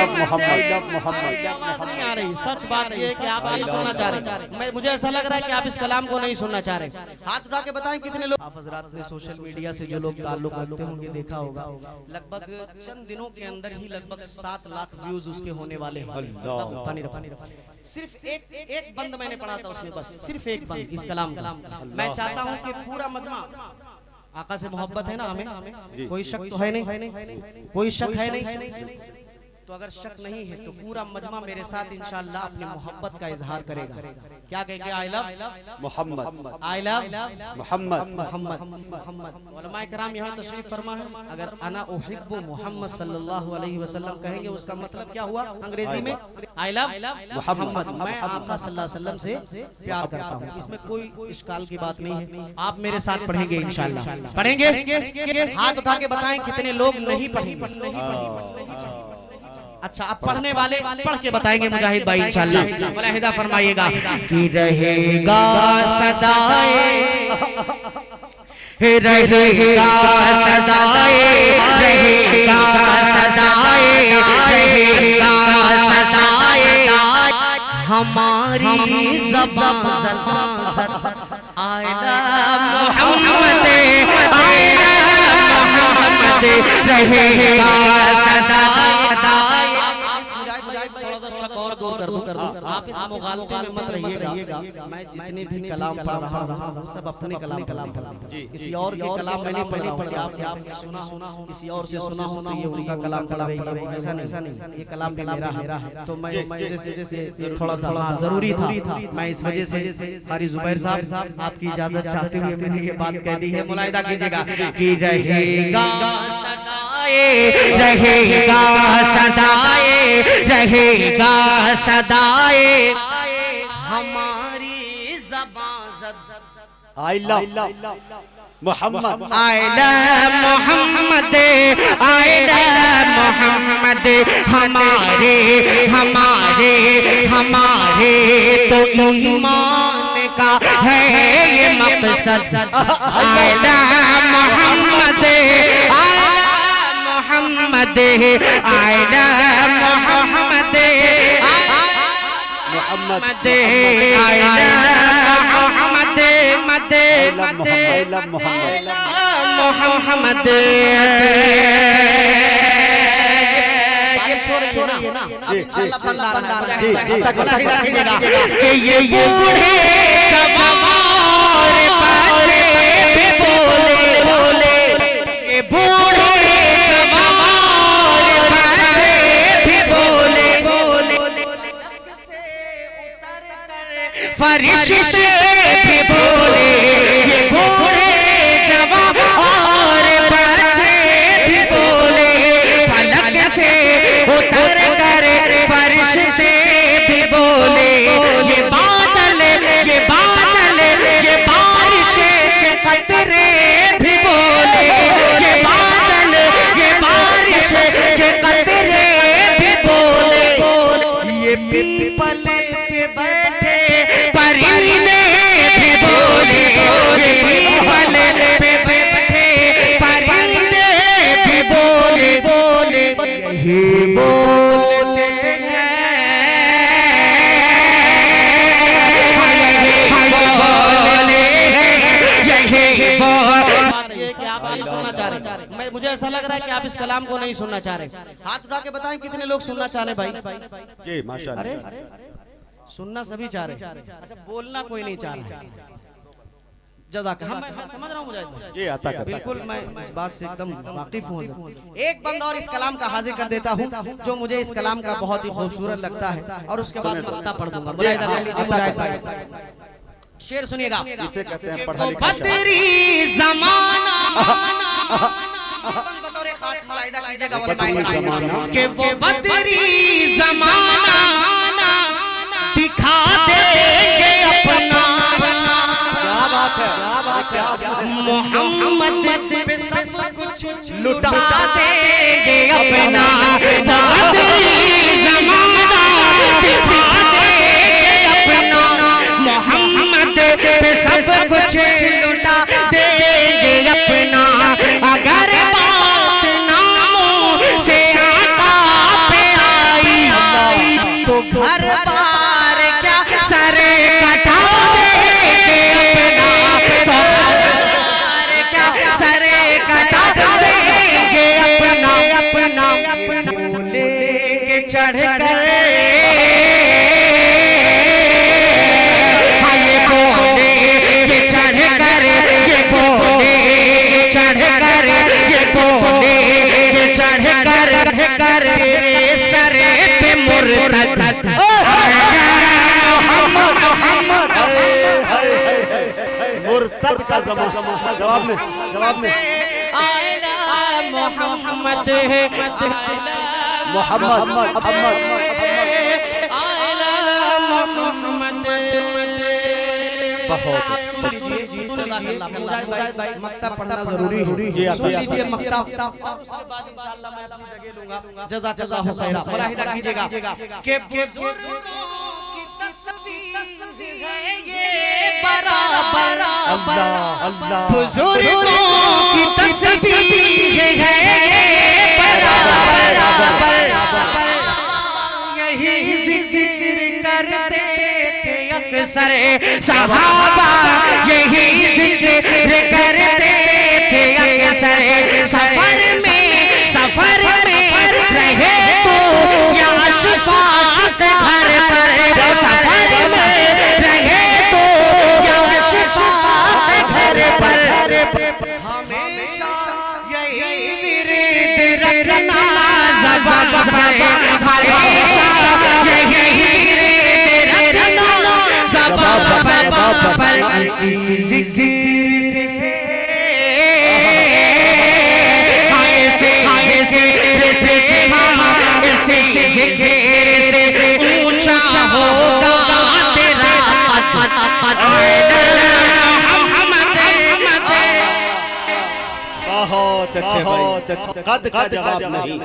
आवाज नहीं आ रही। सच बात ये है कि आप नहीं सुनना चाह रहे। मुझे ऐसा लग रहा है कि आप इस कलाम को नहीं सुनना चाह रहे। हाथ उठा के बताएं कितने लोग। आप हजरात ने सोशल मीडिया से जो लोग ताल्लुक रखते होंगे देखा होगा, लगभग चंद दिनों के अंदर ही लगभग 7 लाख व्यूज उसके होने वाले हैं। सिर्फ एक बंद मैंने पढ़ा था उसमें, बस सिर्फ एक बंद इस कलाम का। मैं चाहता हूँ कि पूरा मजमा, आका से मोहब्बत है ना हमें, कोई शक तो है नहीं, कोई शक है नहीं, तो अगर शक नहीं है तो पूरा मजमा मेरे साथ इंशाअल्लाह अपनी मोहब्बत का इजहार करेगा। क्या कहेंगे? I love Mohammad, I love Mohammad, Mohammed Mohammed. उलमाए किराम यहाँ तशरीफ फरमा है। अगर अना उहिब्बु मोहम्मद सल्लल्लाहु अलैहि वसल्लम कहेंगे उसका मतलब क्या हुआ अंग्रेजी में? आई लव मोहम्मद, मैं आका सल्लल्लाहु अलैहि वसल्लम से प्यार करता हूँ। इसमें कोई इश्काल की बात नहीं है। आप मेरे साथ पढ़ेंगे इंशाअल्लाह, पढ़ेंगे। हाथ उठा के बताएं कितने लोग नहीं पढ़ेंगे। अच्छा, आप पढ़ने वाले पढ़ के बताएंगे मुजाहिद भाई इंशाअल्लाह। मुलाहिदा फरमाइएगा कि रहेगा सदाए, रहेगा सदाए, रहेगा सदाए, रहेगा सदाए हमारी ज़बान आला मोहम्मद, आला मोहम्मद रहेगा सदाए। आप इस मुगालते में मत रहिएगा। मैं जितने भी कलाम पढ़ रहा हूँ सब अपने कलाम किसी और के कलाम में नहीं पढ़ रहा हूँ। आपने सुना किसी और से सुना हो ये उनका कलाम पढ़ रही है, ऐसा नहीं। ये कलाम भी मेरा है। तो मैं जैसे थोड़ा सा जरूरी था, मैं इस वजह से कारी जुबैर साहब आपकी इजाजत चाहते हुए मैंने ये बात कह दी है। मुलाहिदा कीजिएगा कि रहेगा रहेगा सदाए, रहेगा सदाए हमारी ज़बान। I love Mohammad, I love Mohammad, I love Muhammad हमारे हमारे हमारे तो ईमान का है ये मकसद। I love Mohammad, Muhammad, I love Mohammad, Muhammad, I love Mohammad, Muhammad. छोड़िए ना, ये बूढ़े जवान बच्चे भी बोले, ये बूढ़े फरिश्ते भी बोले, ये बूढ़े जवान और बच्चे भी बोले, फलक से उतर कर फरिश्ते भी बोले, ये बादल ये बादल ये बारिश के कतरे भी बोले, ये बादल ये बारिश के कतरे भी बोले, ये पीपल पे बैठे परिंदे भी बोले, ये पीपल पे बैठे परिंदे भी बोले, यही बोलते हैं, यही बोलते। आप नहीं सुनना चाह रहे। मुझे ऐसा लग रहा है कि आप इस कलाम को नहीं सुनना चाह रहे। हाथ उठा के बताएं कितने लोग सुनना चाह रहे भाई? जी माशाअल्लाह। अरे सुनना सभी चाह रहे, अच्छा बोलना कोई नहीं चाह रहा। जज़ाक मैं समझ रहा हूँ मुझे जी आता है, बिल्कुल मैं इस बात से एकदम वाकिफ हूँ। एक बंद और इस कलाम का हाजिर कर देता हूँ जो मुझे इस कलाम का बहुत ही खूबसूरत लगता है और उसके बाद मक्ता पढ़ दूंगा। मुलाहिदा कर लीजिए, शेर सुनिएगा। इसे कहते हैं पढ़ा लिखा बदरी ज़माना बतौर खास मुलाहिदा कीजिएगा कि वो बदरी ज़माना दिखा देंगे अपना। क्या बात है, मोहम्मद पे सब कुछ लुटा देंगे अपना। ज़माना दिखा देंगे अपना, मोहम्मद पे सब कुछ लुटा देंगे अपना। अगर बात नामों से आका पे आई बोले के चढ़ कर ये बोले के चढ़ कर ये बोले के चढ़ कर ये बोले के चढ़ कर तेरे सर पे मुर्तद मुर्तद का जवाब में आएगा मोहम्मद मोहम्मद बहुत सुन लीजिए भाई मक्ता पढ़ना जरूरी है। सुन लीजिए मक्ता और उसके बाद इंशाअल्लाह मैं अपनी जगह लूंगा। जज़ाकल्लाहु खैरा। मुलाहिदा कीजिएगा कि बुजुर्गों की तस्बीह है ये बराबर अल्लाह बुजुर्गों की तस्बीह है ये बराबर यही जिक्र करते थे अक्सर सहाबा यही जिक्र करते थे अक्सर सफर में रहे तो या शफाअत घर पर सफर में रहे तो या शफाअत घर पर हमेशा यही विरद रखना ज़बान पर हमेशा यही विरद रखना ज़बान पर इसी जिक्र से ऊंचा होगा तेरा बहुत अच्छे भाई कद का जवाब नहीं।